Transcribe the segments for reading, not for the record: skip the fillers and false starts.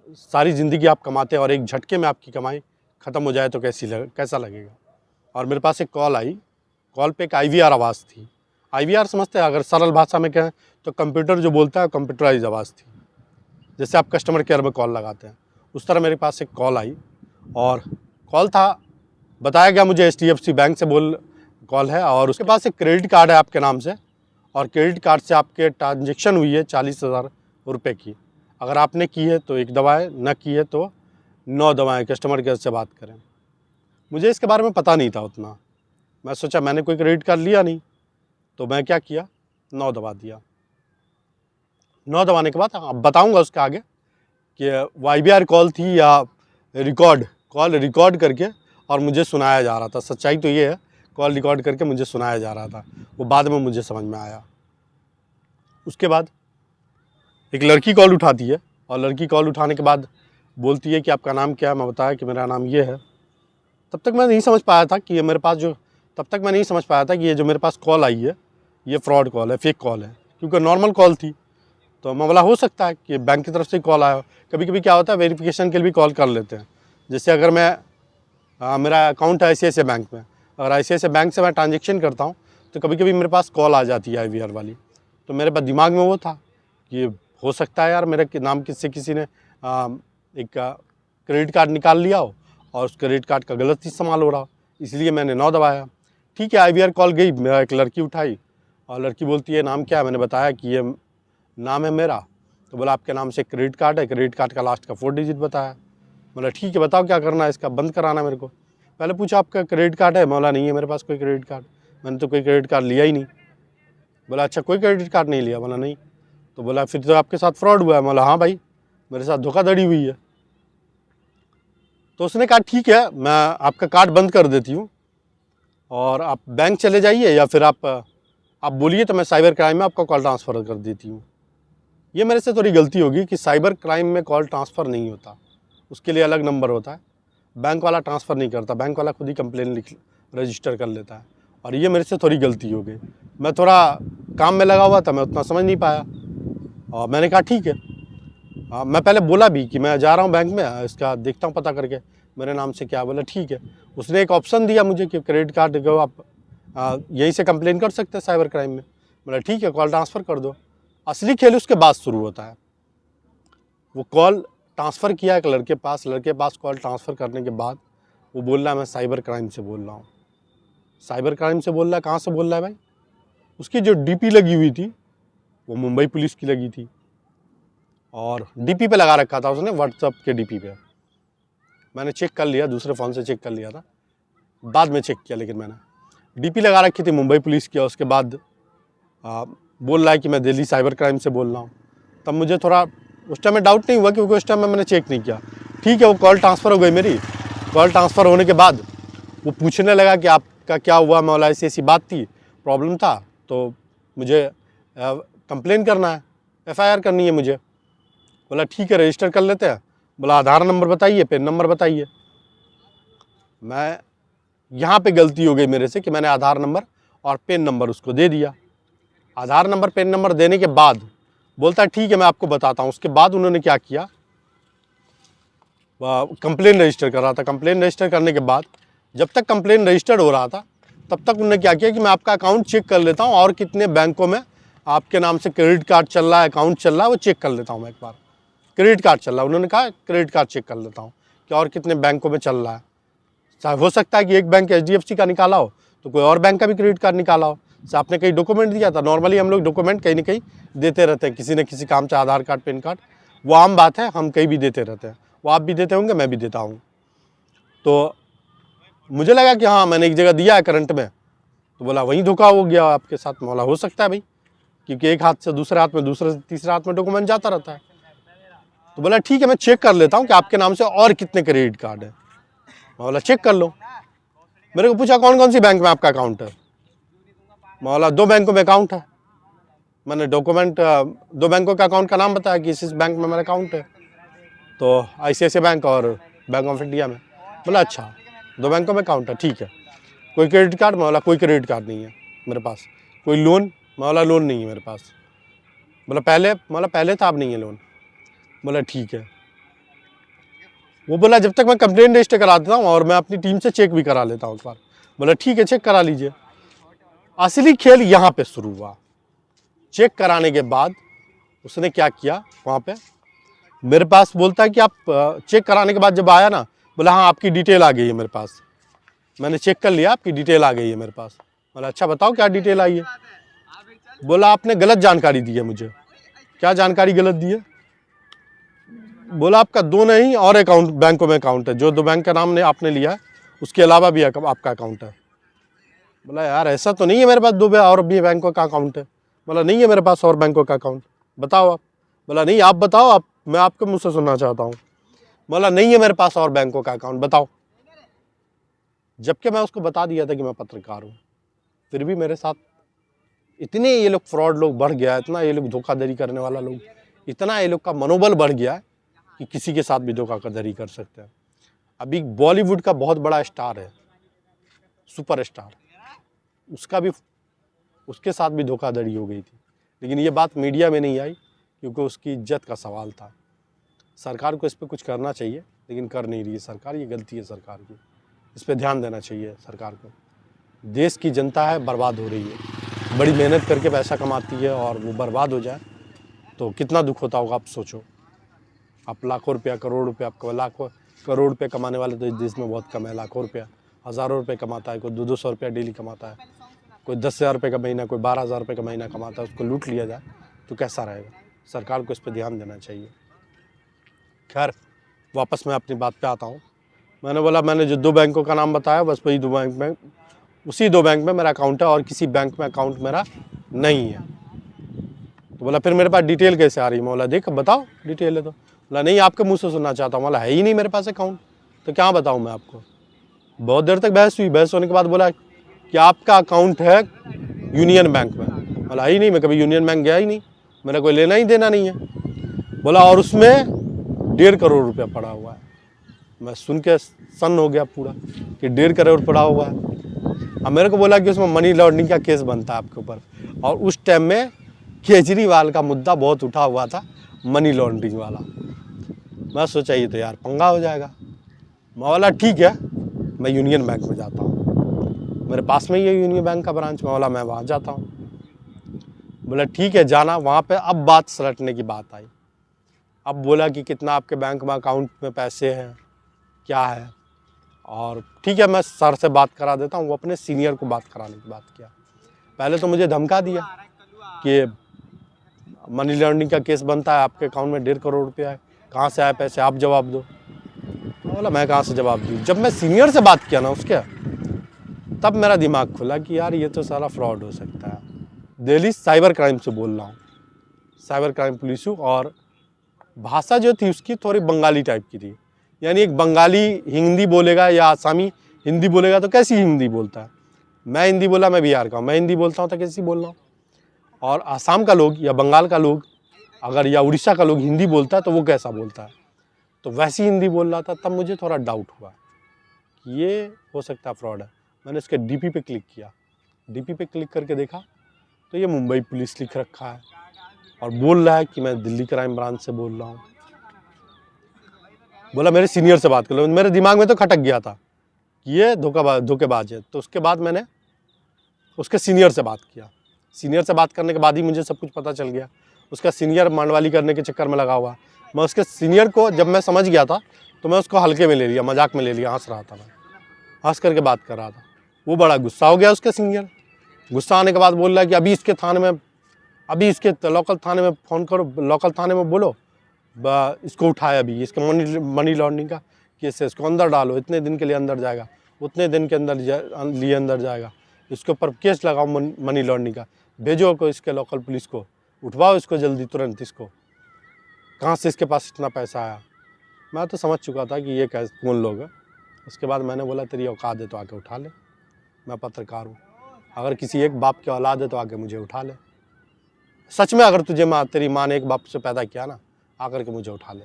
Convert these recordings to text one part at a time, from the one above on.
सारी ज़िंदगी आप कमाते हैं और एक झटके में आपकी कमाई ख़त्म हो जाए तो कैसा लगेगा। और मेरे पास एक कॉल आई, कॉल पे एक IVR आवाज़ थी। IVR समझते हैं, अगर सरल भाषा में कहें तो कंप्यूटर जो बोलता है कंप्यूटराइज आवाज़ थी। जैसे आप कस्टमर केयर में कॉल लगाते हैं, उस तरह मेरे पास एक कॉल आई और कॉल था, बताया गया मुझे HDFC बैंक से कॉल है और उसके पास एक क्रेडिट कार्ड है आपके नाम से और क्रेडिट कार्ड से आपके ट्रांजेक्शन हुई है 40,000 रुपये की। अगर आपने की है तो 1 दबाएँ, न की है तो 9 दबाएँ, कस्टमर केयर से बात करें। मुझे इसके बारे में पता नहीं था उतना। मैं सोचा मैंने कोई क्रेडिट कार्ड लिया नहीं, तो मैं क्या किया, 9 दबा दिया। 9 दबाने के बाद अब बताऊंगा उसके आगे कि वो IVR कॉल थी या कॉल रिकॉर्ड करके और मुझे सुनाया जा रहा था। सच्चाई तो ये है, कॉल रिकॉर्ड करके मुझे सुनाया जा रहा था, वो बाद में मुझे समझ में आया। उसके बाद एक लड़की कॉल उठाती है और लड़की कॉल उठाने के बाद बोलती है कि आपका नाम क्या है। मैं बताया कि मेरा नाम ये है। तब तक मैं नहीं समझ पाया था कि ये मेरे पास जो मेरे पास कॉल आई है ये फ्रॉड कॉल है, फेक कॉल है, क्योंकि नॉर्मल कॉल थी। तो मैं बोला हो सकता है कि बैंक की तरफ से कॉल आया हो। कभी कभी क्या होता है, वेरिफिकेशन के लिए भी कॉल कर लेते हैं। जैसे अगर मेरा अकाउंट है ICICI बैंक में, अगर ICICI बैंक से मैं ट्रांजेक्शन करता हूँ तो कभी कभी मेरे पास कॉल आ जाती है IVR वाली। तो मेरे पास दिमाग में वो था कि हो सकता है यार मेरे नाम किसी ने एक क्रेडिट कार्ड निकाल लिया हो और उस क्रेडिट कार्ड का गलत इस्तेमाल हो रहा हो, इसलिए मैंने 9 दबाया। ठीक है, IVR कॉल गई, मेरा एक लड़की उठाई और लड़की बोलती है नाम क्या है। मैंने बताया कि ये नाम है मेरा। तो बोला आपके नाम से क्रेडिट कार्ड है, क्रेडिट कार्ड का लास्ट का 4 डिजिट बताया। बोला ठीक है, बताओ क्या करना है, इसका बंद कराना मेरे को। पहले पूछा आपका क्रेडिट कार्ड है। बोला नहीं है मेरे पास कोई क्रेडिट कार्ड, मैंने तो कोई क्रेडिट कार्ड लिया ही नहीं। बोला अच्छा, कोई क्रेडिट कार्ड नहीं लिया। बोला नहीं। तो बोला फिर तो आपके साथ फ्रॉड हुआ है। बोला हाँ भाई, मेरे साथ धोखाधड़ी हुई है। तो उसने कहा ठीक है, मैं आपका कार्ड बंद कर देती हूँ और आप बैंक चले जाइए या फिर आप बोलिए तो मैं साइबर क्राइम में आपका कॉल ट्रांसफ़र कर देती हूँ। ये मेरे से थोड़ी गलती होगी कि साइबर क्राइम में कॉल ट्रांसफ़र नहीं होता, उसके लिए अलग नंबर होता है। बैंक वाला ट्रांसफ़र नहीं करता, बैंक वाला खुद ही कंप्लेन रजिस्टर कर लेता है। और ये मेरे से थोड़ी गलती हो गई। मैं थोड़ा काम में लगा हुआ था, मैं उतना समझ नहीं पाया और मैंने कहा ठीक है। मैं पहले बोला भी कि मैं जा रहा हूँ बैंक में, इसका देखता हूँ पता करके मेरे नाम से क्या। बोला ठीक है। उसने एक ऑप्शन दिया मुझे कि क्रेडिट कार्ड को आप यहीं से कंप्लेन कर सकते हैं साइबर क्राइम में। बोला ठीक है, कॉल ट्रांसफ़र कर दो। असली खेल उसके बाद शुरू होता है। वो कॉल ट्रांसफ़र किया एक लड़के पास कॉल ट्रांसफ़र करने के बाद वो बोल रहा है मैं साइबर क्राइम से बोल रहा हूँ। साइबर क्राइम से बोल रहा है, कहाँ से बोल रहा है भाई? उसकी जो DP लगी हुई थी वो मुंबई पुलिस की लगी थी और DP पे लगा रखा था उसने, व्हाट्सएप के DP पे। मैंने चेक कर लिया, दूसरे फ़ोन से चेक कर लिया था, बाद में चेक किया, लेकिन मैंने DP लगा रखी थी मुंबई पुलिस की। और उसके बाद बोल रहा है कि मैं दिल्ली साइबर क्राइम से बोल रहा हूँ। तब मुझे थोड़ा उस टाइम में डाउट नहीं हुआ क्योंकि उस टाइम में मैंने चेक नहीं किया। ठीक है, वो कॉल ट्रांसफ़र हो गई मेरी। कॉल ट्रांसफ़र होने के बाद वो पूछने लगा कि आपका क्या हुआ। मैं बोला ऐसी बात थी, प्रॉब्लम था, तो मुझे कंप्लेन करना है, FIR करनी है मुझे। बोला ठीक है, रजिस्टर कर लेते हैं। बोला आधार नंबर बताइए, पेन नंबर बताइए। मैं यहाँ पे गलती हो गई मेरे से कि मैंने आधार नंबर और पेन नंबर उसको दे दिया। आधार नंबर पेन नंबर देने के बाद बोलता है ठीक है मैं आपको बताता हूँ। उसके बाद उन्होंने क्या किया, कंप्लेन रजिस्टर कर रहा था। कंप्लेन रजिस्टर करने के बाद जब तक कंप्लेन रजिस्टर्ड हो रहा था तब तक उन्होंने क्या किया कि मैं आपका अकाउंट चेक कर लेता हूँ और कितने बैंकों में आपके नाम से क्रेडिट कार्ड चल रहा है, अकाउंट चल रहा है, वो चेक कर लेता हूँ मैं एक बार। क्रेडिट कार्ड चल रहा है, उन्होंने कहा क्रेडिट कार्ड चेक कर लेता हूँ कि और कितने बैंकों में चल रहा है। हो सकता है कि एक बैंक HDFC का निकाला हो तो कोई और बैंक का भी क्रेडिट कार्ड निकाला हो। आपने कहीं डॉक्यूमेंट दिया था, नॉर्मली हम लोग डॉक्यूमेंट कहीं ना कहीं देते रहते हैं किसी न किसी काम, चाहे आधार कार्ड, पैन कार्ड, वो आम बात है, हम कहीं भी देते रहते हैं। वो आप भी देते होंगे, मैं भी देता हूँ। तो मुझे लगा कि हाँ मैंने एक जगह दिया है करंट में। तो बोला वहीं धोखा हो गया आपके साथ। बोला हो सकता है भाई, क्योंकि एक हाथ से दूसरे हाथ में, दूसरे से तीसरे हाथ में डॉक्यूमेंट जाता रहता है। तो बोला ठीक है मैं चेक कर लेता हूँ कि आपके नाम से और कितने क्रेडिट कार्ड है। मैं बोला चेक कर लो। मेरे को पूछा कौन कौन सी बैंक में आपका अकाउंट है। मैं बोला 2 बैंकों में अकाउंट है। मैंने डॉक्यूमेंट 2 बैंकों का अकाउंट का नाम बताया कि इस बैंक में मेरा अकाउंट है, तो ICICI बैंक और बैंक ऑफ इंडिया में। बोला अच्छा 2 बैंकों में अकाउंट है, ठीक है। कोई क्रेडिट कार्ड? मैं बोला कोई क्रेडिट कार्ड नहीं है मेरे पास। कोई लोन? मैं बोला लोन नहीं है मेरे पास। बोला पहले था, अब नहीं है लोन। बोला ठीक है। वो बोला जब तक मैं कंप्लेंट रजिस्टर करा देता हूँ और मैं अपनी टीम से चेक भी करा लेता हूँ एक बार। बोला ठीक है चेक करा लीजिए। असली खेल यहाँ पे शुरू हुआ। चेक कराने के बाद उसने क्या किया, वहाँ पे मेरे पास बोलता है कि आप चेक कराने के बाद जब आया ना, बोला हाँ आपकी डिटेल आ गई है मेरे पास, मैंने चेक कर लिया आपकी डिटेल आ गई है मेरे पास। बोला अच्छा बताओ क्या डिटेल आई है। बोला आपने गलत जानकारी दी है मुझे। क्या जानकारी गलत दी है। बोला आपका 2 नहीं और अकाउंट बैंकों में अकाउंट है, जो 2 बैंक का नाम ने आपने लिया है उसके अलावा भी आपका अकाउंट है। बोला यार ऐसा तो नहीं है, मेरे पास 2 और भी बैंकों का अकाउंट है। बोला नहीं है मेरे पास और बैंकों का अकाउंट, बताओ आप। बोला नहीं आप बताओ, आप मैं आपके मुँह से सुनना चाहता हूँ। बोला नहीं है मेरे पास और बैंकों का अकाउंट, बताओ। जबकि मैं उसको बता दिया था कि मैं पत्रकार हूँ, फिर भी मेरे साथ इतने ये लोग फ्रॉड लोग बढ़ गया, इतना ये लोग धोखाधड़ी करने वाला लोग, इतना ये लोग का मनोबल बढ़ गया कि किसी के साथ भी धोखाधड़ी कर सकते हैं। अभी बॉलीवुड का बहुत बड़ा स्टार है, सुपर स्टार, उसके साथ भी धोखाधड़ी हो गई थी, लेकिन ये बात मीडिया में नहीं आई क्योंकि उसकी इज्जत का सवाल था। सरकार को इस पर कुछ करना चाहिए लेकिन कर नहीं रही है सरकार, ये गलती है सरकार की, इस पर ध्यान देना चाहिए सरकार को। देश की जनता है बर्बाद हो रही है, बड़ी मेहनत करके पैसा कमाती है और वो बर्बाद हो जाए तो कितना दुख होता होगा आप सोचो। आप लाखों रुपया, करोड़ रुपया, आपको लाखों करोड़ रुपये कमाने वाले तो इस देश में बहुत कम है। लाखों रुपया, हज़ारों रुपये कमाता है, कोई 200 रुपया डेली कमाता है, कोई 10,000 रुपये का महीना, कोई 12,000 रुपये का महीना कमाता है, उसको लूट लिया जाए तो कैसा रहेगा। सरकार को इस पर ध्यान देना चाहिए। खैर वापस मैं अपनी बात पे आता हूँ। मैंने बोला मैंने जो 2 बैंकों का नाम बताया बस वही 2 बैंक में, उसी 2 बैंक में मेरा अकाउंट है और किसी बैंक में अकाउंट मेरा नहीं है। तो बोला फिर मेरे पास डिटेल कैसे आ रही है। मैं बोला देख बताओ डिटेल है तो। बोला नहीं आपके मुँह से सुनना चाहता हूँ। बोला है ही नहीं मेरे पास अकाउंट, तो क्या बताऊँ मैं आपको। बहुत देर तक बहस हुई, बहस होने के बाद बोला कि आपका अकाउंट है यूनियन बैंक में। बोला ही नहीं, मैं कभी यूनियन बैंक गया ही नहीं, मेरा कोई लेना ही देना नहीं है। बोला और उसमें 1.5 करोड़ रुपया पड़ा हुआ है। मैं सुन के सन्न हो गया पूरा कि 1.5 करोड़ पड़ा हुआ है। अब मेरे को बोला कि उसमें मनी लॉन्ड्रिंग का केस बनता है आपके ऊपर, और उस टाइम में केजरीवाल का मुद्दा बहुत उठा हुआ था, मनी लॉन्ड्रिंग वाला। मैं सोचा ये तो यार पंगा हो जाएगा। मैं बोला ठीक है मैं यूनियन बैंक में जाता हूँ, मेरे पास में ही है यूनियन बैंक का ब्रांच। मैं बोला मैं वहाँ जाता हूँ। बोला ठीक है जाना। वहाँ पे अब बात सलटने की बात आई। अब बोला कि कितना आपके बैंक में अकाउंट में पैसे हैं, क्या है। और ठीक है मैं सर से बात करा देता हूँ। वो अपने सीनियर को बात कराने की बात किया। पहले तो मुझे धमका दिया कि मनी लॉन्ड्रिंग का केस बनता है, आपके अकाउंट में 1.5 करोड़ रुपया है, कहाँ से आए पैसे आप जवाब दो। बोला मैं कहाँ से जवाब दूँ। जब मैं सीनियर से बात किया ना उसके, तब मेरा दिमाग खुला कि यार ये तो सारा फ्रॉड हो सकता है। दिल्ली साइबर क्राइम से बोल रहा हूँ, साइबर क्राइम पुलिस हूँ। और भाषा जो थी उसकी थोड़ी बंगाली टाइप की थी, यानी एक बंगाली हिंदी बोलेगा या आसामी हिंदी बोलेगा तो कैसी हिंदी बोलता है। मैं हिंदी बोला, मैं बिहार का हूँ, मैं हिंदी बोलता हूँ तो कैसी बोल रहा हूँ। और आसाम का लोग या बंगाल का लोग अगर या उड़ीसा का लोग हिंदी बोलता है तो वो कैसा बोलता है, तो वैसी हिंदी बोल रहा था। तब मुझे थोड़ा डाउट हुआ कि ये हो सकता है फ्रॉड है। मैंने उसके डीपी पे क्लिक किया, डीपी पे क्लिक करके देखा तो ये मुंबई पुलिस लिख रखा है और बोल रहा है कि मैं दिल्ली क्राइम ब्रांच से बोल रहा हूँ। बोला मेरे सीनियर से बात कर लो। मेरे दिमाग में तो खटक गया था कि ये धोखेबाज है। तो उसके बाद मैंने उसके सीनियर से बात किया। सीनियर से बात करने के बाद ही मुझे सब कुछ पता चल गया। उसका सीनियर मांडवाली करने के चक्कर में लगा हुआ। मैं उसके सीनियर को जब मैं समझ गया था तो मैं उसको हल्के में ले लिया, मजाक में ले लिया, हंस रहा था, मैं हंस करके बात कर रहा था। वो बड़ा गुस्सा हो गया उसके सीनियर। गुस्सा आने के बाद बोल रहा है कि अभी इसके थाने में, अभी इसके लोकल थाने में फ़ोन करो, लोकल थाने में बोलो इसको उठाए, अभी इसके मनी लॉन्ड्रिंग का केस है, इसको अंदर डालो, इतने दिन के लिए अंदर जाएगा, उतने दिन के लिए अंदर जाएगा, इसके ऊपर केस लगाओ मनी लॉन्ड्रिंग का, भेजो को इसके लोकल पुलिस को, उठवाओ इसको जल्दी तुरंत, इसको कहाँ से इसके पास इतना पैसा आया। मैं तो समझ चुका था कि ये कौन लोग है। उसके बाद मैंने बोला तेरी औकात है तो आके उठा ले, मैं पत्रकार हूँ, अगर किसी एक बाप की औलाद है तो आके मुझे उठा ले। सच में अगर तुझे तेरी माँ ने एक बाप से पैदा किया ना, आकर के मुझे उठा ले,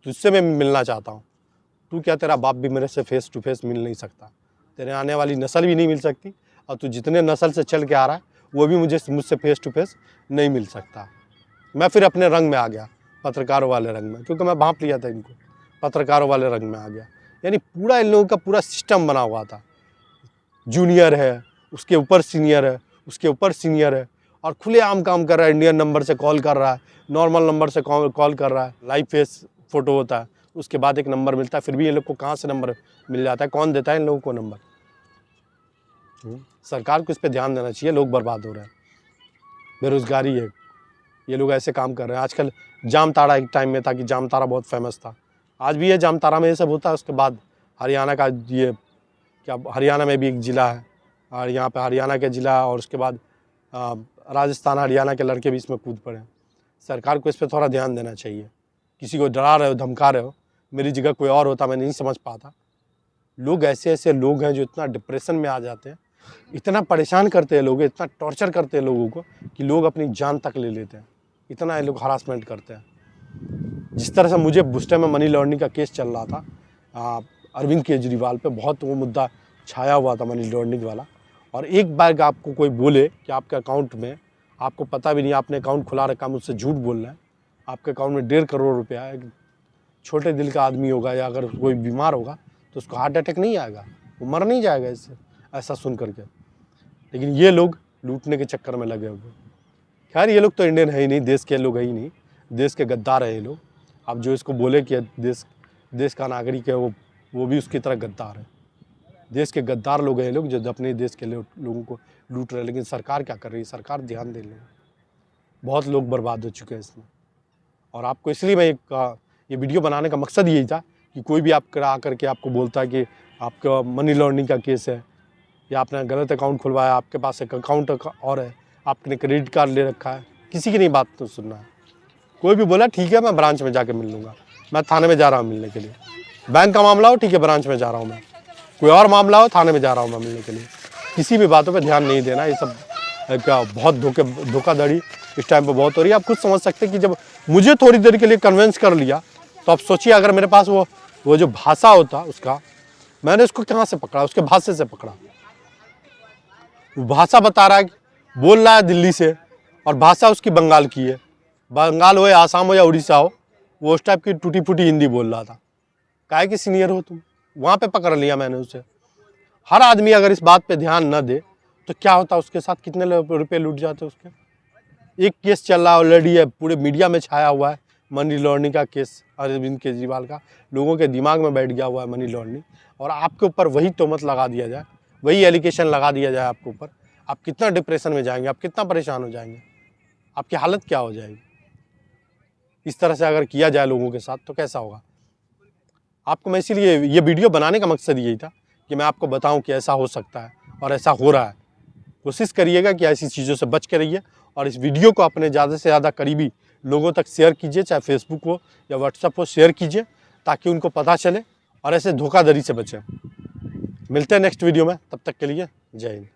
तुझसे मैं मिलना चाहता हूँ। तू क्या, तेरा बाप भी मेरे से फेस टू फेस मिल नहीं सकता, तेरे आने वाली नस्ल भी नहीं मिल सकती, और तू जितने नस्ल से चल के आ रहा है वो भी मुझसे फेस टू फेस नहीं मिल सकता। मैं फिर अपने रंग में आ गया, पत्रकारों वाले रंग में, क्योंकि मैं भांप लिया था इनको। पत्रकारों वाले रंग में आ गया। यानी पूरा इन लोगों का पूरा सिस्टम बना हुआ था। जूनियर है, उसके ऊपर सीनियर है, उसके ऊपर सीनियर है, और खुलेआम काम कर रहा है। इंडियन नंबर से कॉल कर रहा है, नॉर्मल नंबर से कॉल कर रहा है, लाइव फेस फ़ोटो होता है, उसके बाद एक नंबर मिलता है। फिर भी ये लोग को कहाँ से नंबर मिल जाता है? कौन देता है इन लोगों को नंबर? सरकार को इस पर ध्यान देना चाहिए। लोग बर्बाद हो रहे हैं, बेरोज़गारी है, ये लोग ऐसे काम कर रहे हैं। आजकल जामताड़ा एक टाइम में था कि जामताड़ा बहुत फेमस था, आज भी है जामताड़ा में ये सब होता है। उसके बाद हरियाणा का ये क्या, हरियाणा में भी एक ज़िला है, और यहाँ पे हरियाणा के ज़िला, और उसके बाद राजस्थान हरियाणा के लड़के भी इसमें कूद पड़े। सरकार को इस पर थोड़ा ध्यान देना चाहिए। किसी को डरा रहे हो, धमका रहे हो, मेरी जगह कोई और होता मैं नहीं समझ पाता। लोग ऐसे ऐसे लोग हैं जो इतना डिप्रेशन में आ जाते हैं, इतना परेशान करते हैं लोग, इतना टॉर्चर करते हैं लोगों को कि लोग अपनी जान तक ले लेते हैं। इतना ये लोग हरासमेंट करते हैं। जिस तरह से मुझे उस टाइम में मनी लॉन्ड्रिंग का केस चल रहा था, अरविंद केजरीवाल पे बहुत वो मुद्दा छाया हुआ था, मनी लॉन्ड्रिंग वाला। और एक बार आपको कोई बोले कि आपके अकाउंट में, आपको पता भी नहीं, आपने अकाउंट खुला रखा, मुझसे झूठ बोल रहा है, आपके अकाउंट में 1.5 करोड़ रुपया है, एक छोटे दिल का आदमी होगा या अगर कोई बीमार होगा तो उसको हार्ट अटैक नहीं आएगा, वो मर नहीं जाएगा इससे, ऐसा सुन करके। लेकिन ये लोग लूटने के चक्कर में लगे हुए। खैर ये लोग तो इंडियन है ही नहीं, देश के लोग है ही नहीं, देश के गद्दार है ये लोग। अब जो इसको बोले कि देश का नागरिक है, वो भी उसकी तरह गद्दार है। देश के गद्दार लोग हैं लोग जो अपने देश के लोगों को लूट रहे हैं। लेकिन सरकार क्या कर रही है? सरकार ध्यान दे रही है। बहुत लोग बर्बाद हो चुके हैं इसमें। और आपको इसलिए मैं ये वीडियो बनाने का मकसद यही था कि कोई भी आप आ करके आपको बोलता है कि आपका मनी लॉन्ड्रिंग का केस है, या आपने गलत अकाउंट खुलवाया, आपके पास एक अकाउंट और है, आपने क्रेडिट कार्ड ले रखा है, किसी की नहीं बात तो सुनना है। कोई भी बोला ठीक है मैं ब्रांच में जाके मिल लूँगा, मैं थाने में जा रहा हूँ मिलने के लिए। बैंक का मामला हो ठीक है, ब्रांच में जा रहा हूँ मैं। कोई और मामला हो, थाने में जा रहा हूँ मैं मिलने के लिए। किसी भी बातों पे ध्यान नहीं देना। ये सब क्या बहुत धोखाधड़ी इस टाइम पे बहुत हो रही है। आप खुद समझ सकते हैं कि जब मुझे थोड़ी देर के लिए कन्विंस कर लिया, तो आप सोचिए अगर मेरे पास वो जो भाषा होता उसका, मैंने उसको कहाँ से पकड़ा? उसके भाषा से पकड़ा। वो भाषा बता रहा है, बोल रहा है दिल्ली से, और भाषा उसकी बंगाल की है। बंगाल हो या आसाम हो या उड़ीसा हो, वो उस टाइप की टूटी फूटी हिंदी बोल रहा था। काहे कि सीनियर हो तुम, वहाँ पे पकड़ लिया मैंने उसे। हर आदमी अगर इस बात पे ध्यान न दे तो क्या होता, उसके साथ कितने रुपए लूट जाते उसके। एक केस चल रहा है ऑलरेडी है, पूरे मीडिया में छाया हुआ है, मनी लॉन्ड्रिंग का केस अरविंद केजरीवाल का। लोगों के दिमाग में बैठ गया हुआ है मनी लॉन्ड्रिंग, और आपके ऊपर वही तोहमत लगा दिया जाए, वही एलिगेशन लगा दिया जाए आपके ऊपर। आप कितना डिप्रेशन में जाएंगे, आप कितना परेशान हो जाएंगे, आपकी हालत क्या हो जाएगी। इस तरह से अगर किया जाए लोगों के साथ तो कैसा होगा। आपको मैं इसीलिए ये वीडियो बनाने का मकसद यही था कि मैं आपको बताऊं कि ऐसा हो सकता है और ऐसा हो रहा है। कोशिश करिएगा कि ऐसी चीज़ों से बच के रहिए, और इस वीडियो को अपने ज़्यादा से ज़्यादा करीबी लोगों तक शेयर कीजिए, चाहे फेसबुक हो या व्हाट्सएप हो, शेयर कीजिए ताकि उनको पता चले और ऐसे धोखाधड़ी से बचें। मिलते हैं नेक्स्ट वीडियो में, तब तक के लिए जय हिंद।